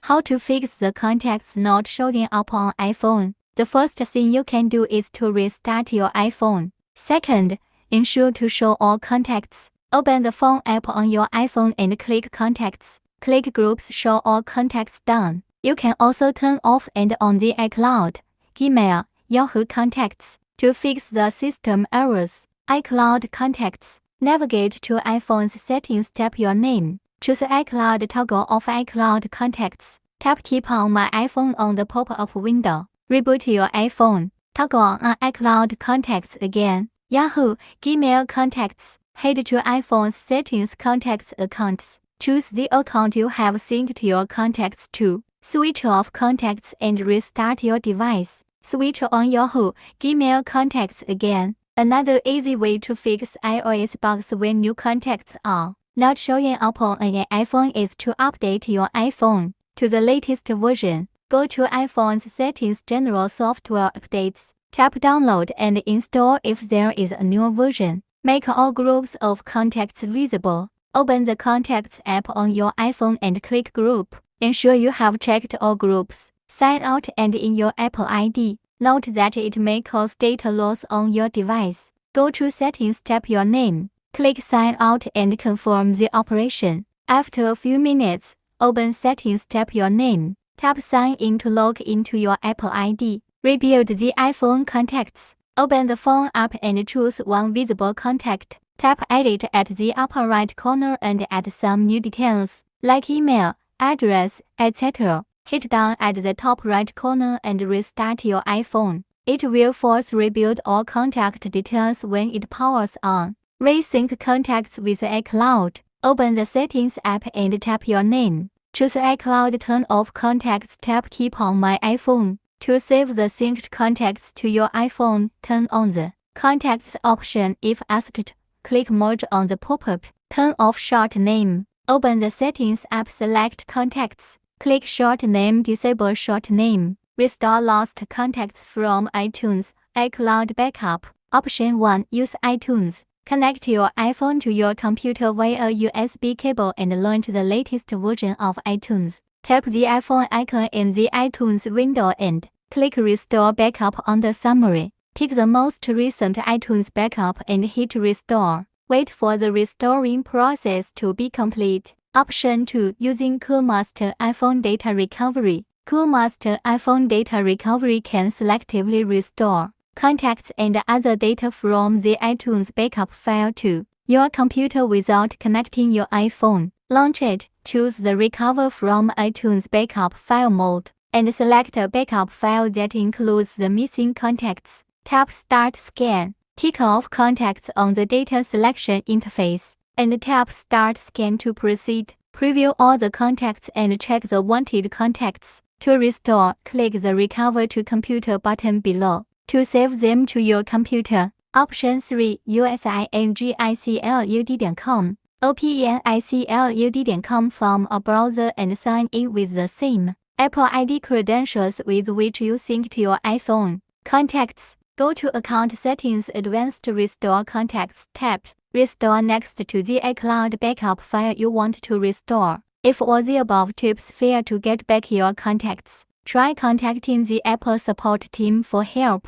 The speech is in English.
How to fix the contacts not showing up on iPhone? The first thing you can do is to restart your iPhone. Second, ensure to show all contacts. Open the phone app on your iPhone and click Contacts. Click Groups, show all contacts done. You can also turn off and on the iCloud, Gmail, Yahoo contacts. To fix the system errors, iCloud contacts. Navigate to iPhone's settings, tap your name. Choose iCloud toggle off iCloud contacts. Tap Keep on my iPhone on the pop-up window. Reboot your iPhone. Toggle on iCloud contacts again. Yahoo, Gmail contacts. Head to iPhone's settings, contacts, accounts. Choose the account you have synced your contacts to. Switch off contacts and restart your device. Switch on Yahoo, Gmail contacts again. Another easy way to fix iOS bugs when new contacts are not showing up on an iPhone is to update your iPhone to the latest version. Go to iPhone's settings, general software updates. Tap download and install if there is a new version. Make all groups of contacts visible. Open the Contacts app on your iPhone and click Group. Ensure you have checked all groups. Sign out and in your Apple ID. Note that it may cause data loss on your device. Go to Settings, tap your name. Click Sign out and confirm the operation. After a few minutes, open Settings, tap your name. Tap Sign in to log into your Apple ID. Rebuild the iPhone contacts. Open the phone app and choose one visible contact. Tap Edit at the upper right corner and add some new details, like email, address, etc. Hit down at the top right corner and restart your iPhone. It will force rebuild all contact details when it powers on. Resync contacts with iCloud. Open the Settings app and tap your name. Choose iCloud, turn off contacts, tap Keep on my iPhone. To save the synced contacts to your iPhone, turn on the Contacts option if asked. Click Merge on the pop-up. Turn off Short Name. Open the Settings app, select Contacts. Click Short Name, disable Short Name. Restore lost contacts from iTunes, iCloud Backup. Option 1. Use iTunes. Connect your iPhone to your computer via USB cable and launch the latest version of iTunes. Tap the iPhone icon in the iTunes window and click Restore Backup on the summary. Pick the most recent iTunes backup and hit Restore. Wait for the restoring process to be complete. Option 2. Using CoolMaster iPhone Data Recovery. CoolMaster iPhone Data Recovery can selectively restore contacts and other data from the iTunes backup file to your computer without connecting your iPhone. Launch it, choose the Recover from iTunes backup file mode, and select a backup file that includes the missing contacts. Tap Start Scan. Tick off contacts on the data selection interface, and tap Start Scan to proceed. Preview all the contacts and check the wanted contacts. To restore, click the Recover to Computer button below. To save them to your computer, Option 3. usingicloud.com. openicloud.com from a browser and sign in with the same Apple ID credentials with which you synced your iPhone. Contacts. Go to Account Settings, Advanced Restore Contacts. Tap Restore next to the iCloud backup file you want to restore. If all the above tips fail to get back your contacts, try contacting the Apple support team for help.